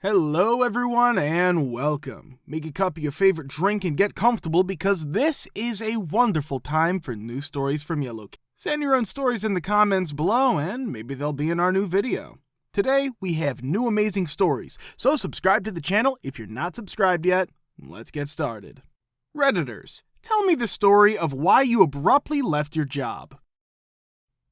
Hello everyone and welcome. Make a cup of your favorite drink and get comfortable because this is a wonderful time for new stories from Yellow. Send your own stories in the comments below and maybe they'll be in our new video. Today we have new amazing stories, so subscribe to the channel if you're not subscribed yet. Let's get started. Redditors, tell me the story of why you abruptly left your job.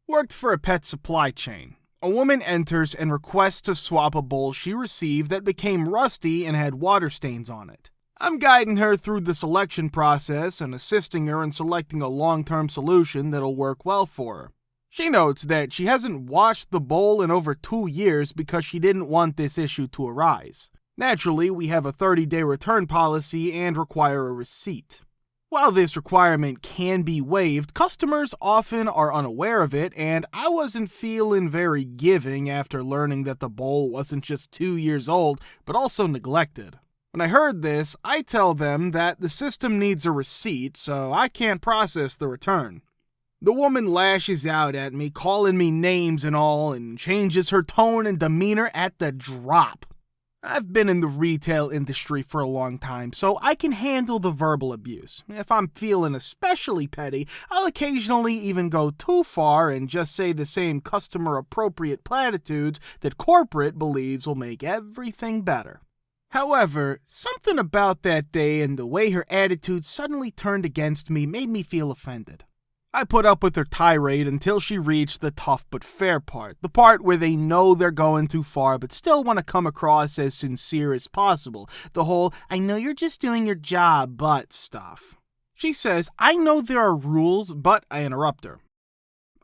Worked for a pet supply chain. A woman enters and requests to swap a bowl she received that became rusty and had water stains on it. I'm guiding her through the selection process and assisting her in selecting a long-term solution that'll work well for her. She notes that she hasn't washed the bowl in over 2 years because she didn't want this issue to arise. Naturally, we have a 30-day return policy and require a receipt. While this requirement can be waived, customers often are unaware of it, and I wasn't feeling very giving after learning that the bowl wasn't just 2 years old, but also neglected. When I heard this, I tell them that the system needs a receipt, so I can't process the return. The woman lashes out at me, calling me names and all, and changes her tone and demeanor at the drop. I've been in the retail industry for a long time, so I can handle the verbal abuse. If I'm feeling especially petty, I'll occasionally even go too far and just say the same customer-appropriate platitudes that corporate believes will make everything better. However, something about that day and the way her attitude suddenly turned against me made me feel offended. I put up with her tirade until she reached the tough but fair part, the part where they know they're going too far but still want to come across as sincere as possible, the whole "I know you're just doing your job, but" stuff. She says, "I know there are rules," but I interrupt her.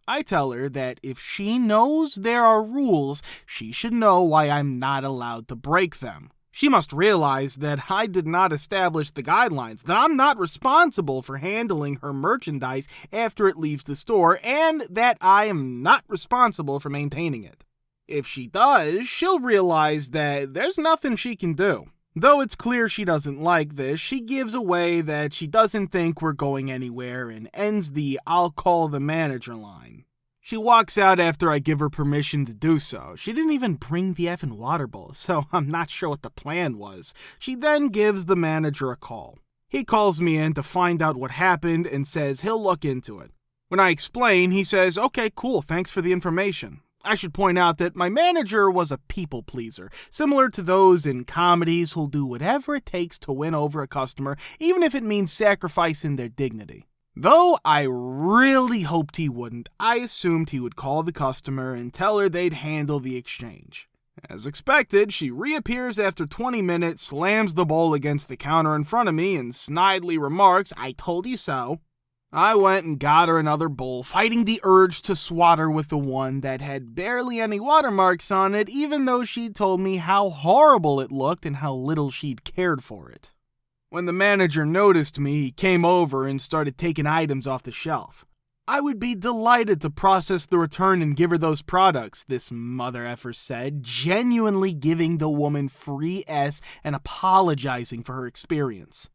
I tell her that if she knows there are rules, she should know why I'm not allowed to break them. She must realize that I did not establish the guidelines, that I'm not responsible for handling her merchandise after it leaves the store, and that I am not responsible for maintaining it. If she does, she'll realize that there's nothing she can do. Though it's clear she doesn't like this, she gives away that she doesn't think we're going anywhere and ends the "I'll call the manager" line. She walks out after I give her permission to do so. She didn't even bring the effing water bowl, so I'm not sure what the plan was. She then gives the manager a call. He calls me in to find out what happened and says he'll look into it. When I explain, he says, "Okay, cool, thanks for the information." I should point out that my manager was a people pleaser, similar to those in comedies who'll do whatever it takes to win over a customer, even if it means sacrificing their dignity. Though I really hoped he wouldn't, I assumed he would call the customer and tell her they'd handle the exchange. As expected, she reappears after 20 minutes, slams the bowl against the counter in front of me, and snidely remarks, "I told you so." I went and got her another bowl, fighting the urge to swat her with the one that had barely any watermarks on it, even though she'd told me how horrible it looked and how little she'd cared for it. When the manager noticed me, he came over and started taking items off the shelf. "I would be delighted to process the return and give her those products," this mother effer said, genuinely giving the woman free S and apologizing for her experience.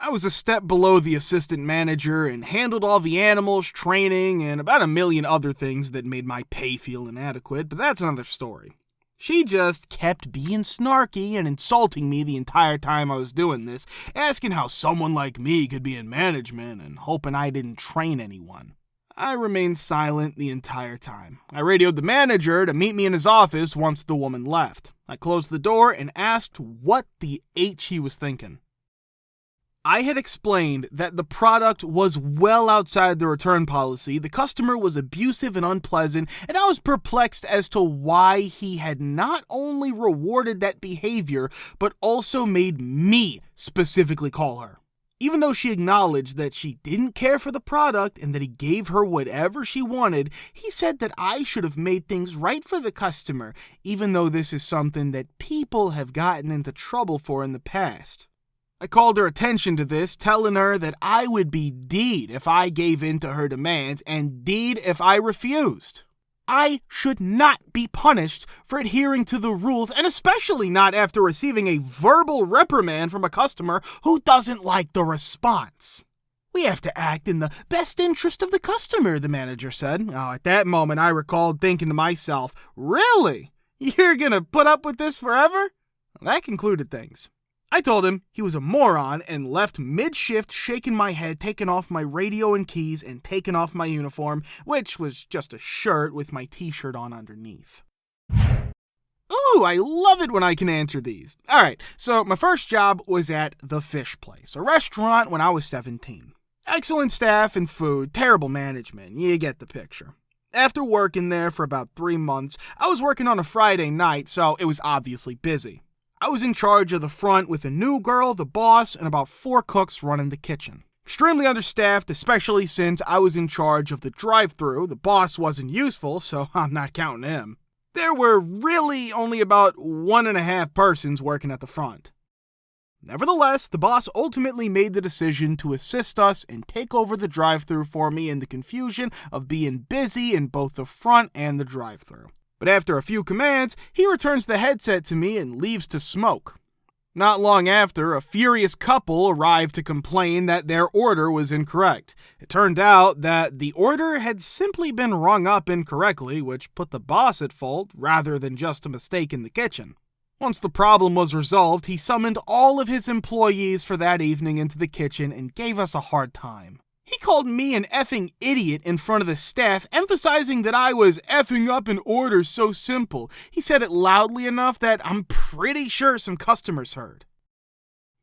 I was a step below the assistant manager and handled all the animals, training, and about a million other things that made my pay feel inadequate, but that's another story. She just kept being snarky and insulting me the entire time I was doing this, asking how someone like me could be in management and hoping I didn't train anyone. I remained silent the entire time. I radioed the manager to meet me in his office once the woman left. I closed the door and asked what the H he was thinking. I had explained that the product was well outside the return policy, the customer was abusive and unpleasant, and I was perplexed as to why he had not only rewarded that behavior, but also made me specifically call her. Even though she acknowledged that she didn't care for the product and that he gave her whatever she wanted, he said that I should have made things right for the customer, even though this is something that people have gotten into trouble for in the past. I called her attention to this, telling her that I would be D'd if I gave in to her demands and D'd if I refused. I should not be punished for adhering to the rules, and especially not after receiving a verbal reprimand from a customer who doesn't like the response. "We have to act in the best interest of the customer," the manager said. At that moment, I recalled thinking to myself, "Really? You're gonna put up with this forever?" That concluded things. I told him he was a moron and left mid-shift shaking my head, taking off my radio and keys, and taking off my uniform, which was just a shirt with my t-shirt on underneath. Ooh, I love it when I can answer these. Alright, so my first job was at The Fish Place, a restaurant when I was 17. Excellent staff and food, terrible management, you get the picture. After working there for about 3 months, I was working on a Friday night, so it was obviously busy. I was in charge of the front with a new girl, the boss, and about 4 cooks running the kitchen. Extremely understaffed, especially since I was in charge of the drive-thru. The boss wasn't useful, so I'm not counting him. There were really only about 1.5 persons working at the front. Nevertheless, the boss ultimately made the decision to assist us and take over the drive-thru for me in the confusion of being busy in both the front and the drive-thru. But after a few commands, he returns the headset to me and leaves to smoke. Not long after, a furious couple arrived to complain that their order was incorrect. It turned out that the order had simply been rung up incorrectly, which put the boss at fault rather than just a mistake in the kitchen. Once the problem was resolved, he summoned all of his employees for that evening into the kitchen and gave us a hard time. He called me an effing idiot in front of the staff, emphasizing that I was effing up an order so simple. He said it loudly enough that I'm pretty sure some customers heard.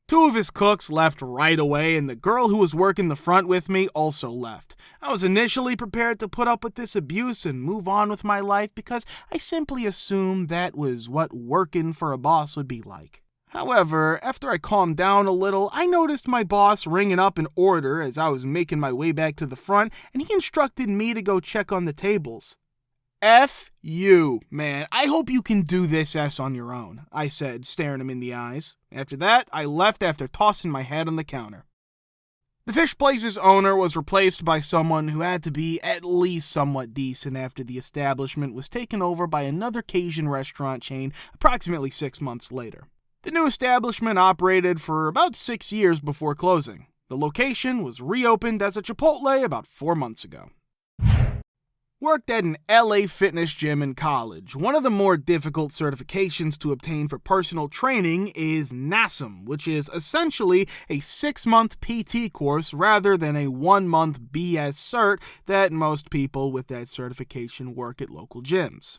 2 of his cooks left right away, and the girl who was working the front with me also left. I was initially prepared to put up with this abuse and move on with my life because I simply assumed that was what working for a boss would be like. However, after I calmed down a little, I noticed my boss ringing up an order as I was making my way back to the front, and he instructed me to go check on the tables. F you, man. I hope you can do this S on your own, I said, staring him in the eyes. After that, I left after tossing my head on the counter. The Fish Place's owner was replaced by someone who had to be at least somewhat decent after the establishment was taken over by another Cajun restaurant chain approximately 6 months later. The new establishment operated for about 6 years before closing. The location was reopened as a Chipotle about 4 months ago. Worked at an LA fitness gym in college. One of the more difficult certifications to obtain for personal training is NASM, which is essentially a 6-month PT course rather than a 1-month BS cert that most people with that certification work at local gyms.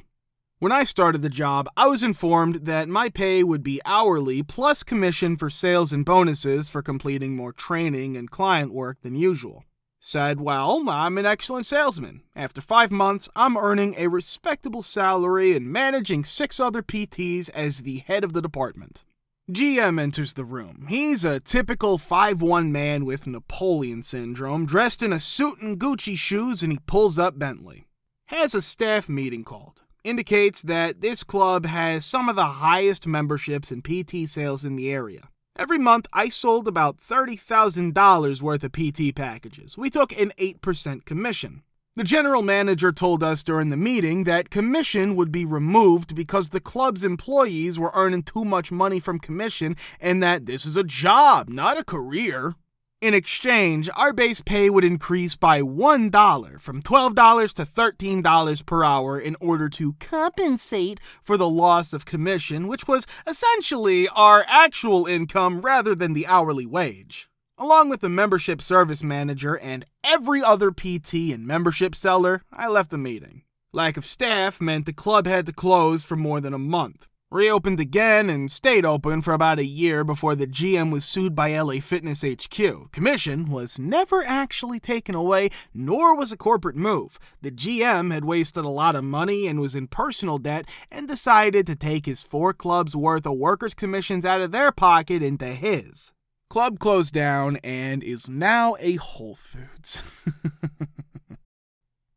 When I started the job, I was informed that my pay would be hourly plus commission for sales and bonuses for completing more training and client work than usual. Said, well, I'm an excellent salesman. After 5 months, I'm earning a respectable salary and managing 6 other PTs as the head of the department. GM enters the room. He's a typical 5'1" man with Napoleon syndrome, dressed in a suit and Gucci shoes, and he pulls up Bentley. Has a staff meeting called. Indicates that this club has some of the highest memberships and PT sales in the area. Every month, I sold about $30,000 worth of PT packages. We took an 8% commission. The general manager told us during the meeting that commission would be removed because the club's employees were earning too much money from commission and that this is a job, not a career. In exchange, our base pay would increase by $1 from $12 to $13 per hour in order to compensate for the loss of commission, which was essentially our actual income rather than the hourly wage. Along with the membership service manager and every other PT and membership seller, I left the meeting. Lack of staff meant the club had to close for more than a month. Reopened again and stayed open for about a year before the GM was sued by LA Fitness HQ. Commission was never actually taken away, nor was a corporate move. The GM had wasted a lot of money and was in personal debt and decided to take his 4 clubs worth of workers' commissions out of their pocket into his. Club closed down and is now a Whole Foods.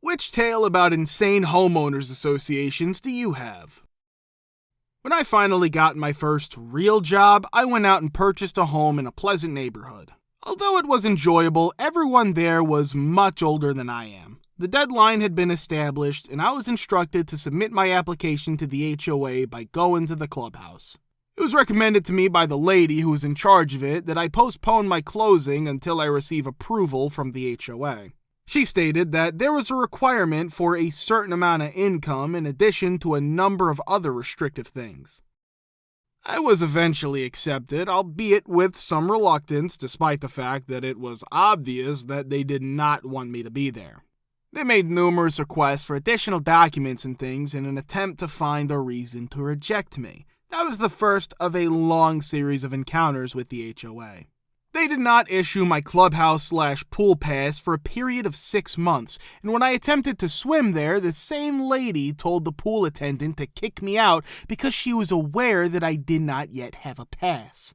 Which tale about insane homeowners associations do you have? When I finally got my first real job, I went out and purchased a home in a pleasant neighborhood. Although it was enjoyable, everyone there was much older than I am. The deadline had been established, and I was instructed to submit my application to the HOA by going to the clubhouse. It was recommended to me by the lady who was in charge of it that I postpone my closing until I receive approval from the HOA. She stated that there was a requirement for a certain amount of income in addition to a number of other restrictive things. I was eventually accepted, albeit with some reluctance, despite the fact that it was obvious that they did not want me to be there. They made numerous requests for additional documents and things in an attempt to find a reason to reject me. That was the first of a long series of encounters with the HOA. They did not issue my clubhouse/pool pass for a period of 6 months, and when I attempted to swim there, the same lady told the pool attendant to kick me out because she was aware that I did not yet have a pass.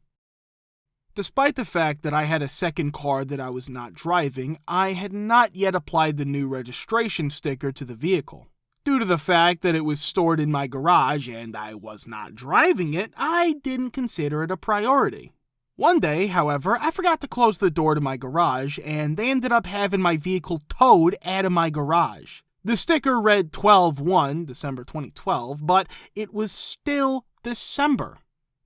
Despite the fact that I had a second car that I was not driving, I had not yet applied the new registration sticker to the vehicle. Due to the fact that it was stored in my garage and I was not driving it, I didn't consider it a priority. One day, however, I forgot to close the door to my garage, and they ended up having my vehicle towed out of my garage. The sticker read 12/1, December 2012, but it was still December.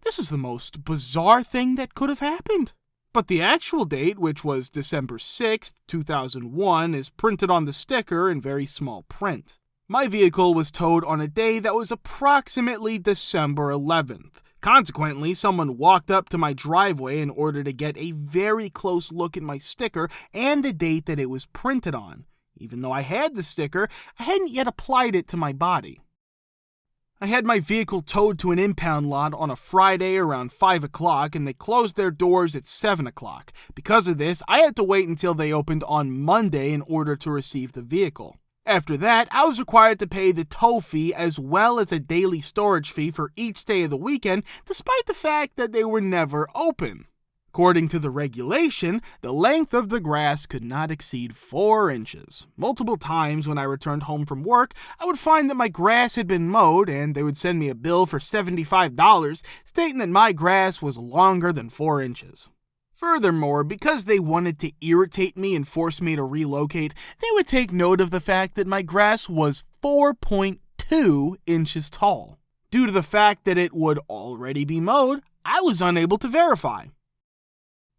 This is the most bizarre thing that could have happened. But the actual date, which was December 6th, 2001, is printed on the sticker in very small print. My vehicle was towed on a day that was approximately December 11th. Consequently, someone walked up to my driveway in order to get a very close look at my sticker and the date that it was printed on. Even though I had the sticker, I hadn't yet applied it to my body. I had my vehicle towed to an impound lot on a Friday around 5 o'clock, and they closed their doors at 7 o'clock. Because of this, I had to wait until they opened on Monday in order to receive the vehicle. After that, I was required to pay the tow fee as well as a daily storage fee for each day of the weekend, despite the fact that they were never open. According to the regulation, the length of the grass could not exceed 4 inches. Multiple times when I returned home from work, I would find that my grass had been mowed, and they would send me a bill for $75, stating that my grass was longer than 4 inches. Furthermore, because they wanted to irritate me and force me to relocate, they would take note of the fact that my grass was 4.2 inches tall. Due to the fact that it would already be mowed, I was unable to verify.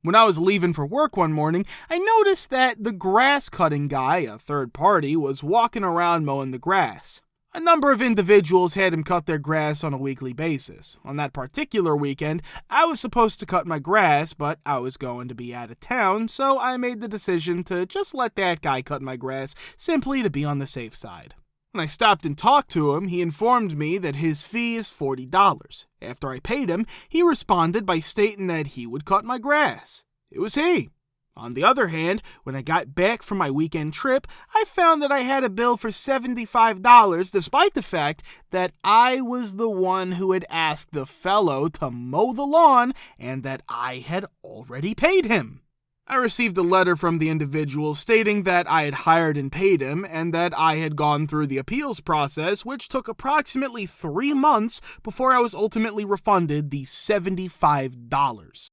When I was leaving for work one morning, I noticed that the grass cutting guy, a third party, was walking around mowing the grass. A number of individuals had him cut their grass on a weekly basis. On that particular weekend, I was supposed to cut my grass, but I was going to be out of town, so I made the decision to just let that guy cut my grass, simply to be on the safe side. When I stopped and talked to him, he informed me that his fee is $40. After I paid him, he responded by stating that he would cut my grass. It was he. On the other hand, when I got back from my weekend trip, I found that I had a bill for $75, despite the fact that I was the one who had asked the fellow to mow the lawn and that I had already paid him. I received a letter from the individual stating that I had hired and paid him and that I had gone through the appeals process, which took approximately 3 months before I was ultimately refunded the $75.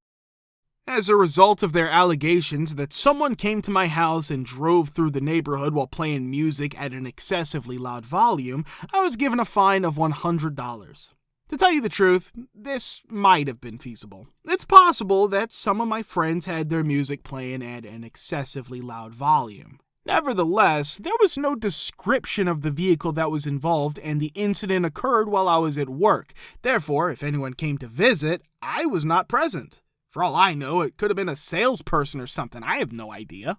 As a result of their allegations that someone came to my house and drove through the neighborhood while playing music at an excessively loud volume, I was given a fine of $100. To tell you the truth, this might have been feasible. It's possible that some of my friends had their music playing at an excessively loud volume. Nevertheless, there was no description of the vehicle that was involved, and the incident occurred while I was at work. Therefore, if anyone came to visit, I was not present. For all I know, it could have been a salesperson or something. I have no idea.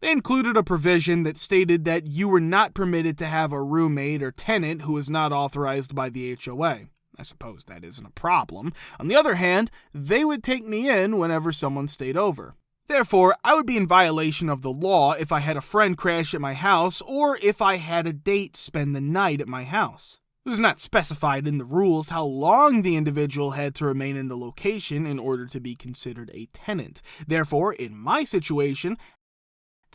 They included a provision that stated that you were not permitted to have a roommate or tenant who was not authorized by the HOA. I suppose that isn't a problem. On the other hand, they would take me in whenever someone stayed over. Therefore, I would be in violation of the law if I had a friend crash at my house or if I had a date spend the night at my house. It was not specified in the rules how long the individual had to remain in the location in order to be considered a tenant. Therefore, in my situation,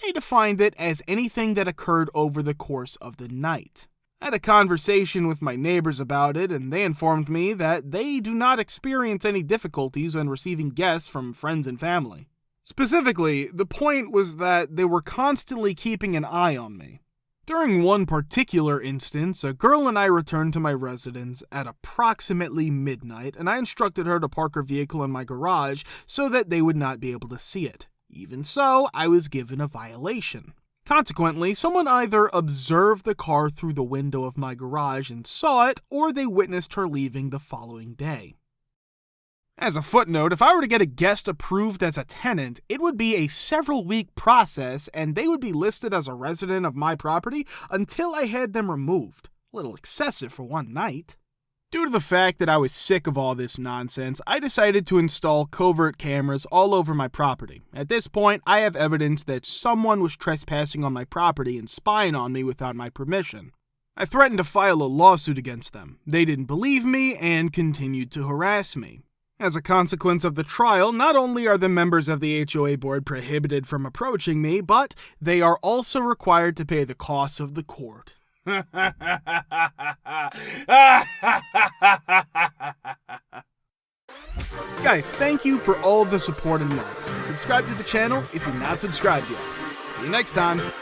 they defined it as anything that occurred over the course of the night. I had a conversation with my neighbors about it, and they informed me that they do not experience any difficulties when receiving guests from friends and family. Specifically, the point was that they were constantly keeping an eye on me. During one particular instance, a girl and I returned to my residence at approximately midnight, and I instructed her to park her vehicle in my garage so that they would not be able to see it. Even so, I was given a violation. Consequently, someone either observed the car through the window of my garage and saw it, or they witnessed her leaving the following day. As a footnote, if I were to get a guest approved as a tenant, it would be a several-week process, and they would be listed as a resident of my property until I had them removed. A little excessive for one night. Due to the fact that I was sick of all this nonsense, I decided to install covert cameras all over my property. At this point, I have evidence that someone was trespassing on my property and spying on me without my permission. I threatened to file a lawsuit against them. They didn't believe me and continued to harass me. As a consequence of the trial, not only are the members of the HOA board prohibited from approaching me, but they are also required to pay the costs of the court. Guys, thank you for all the support and likes. Subscribe to the channel if you're not subscribed yet. See you next time.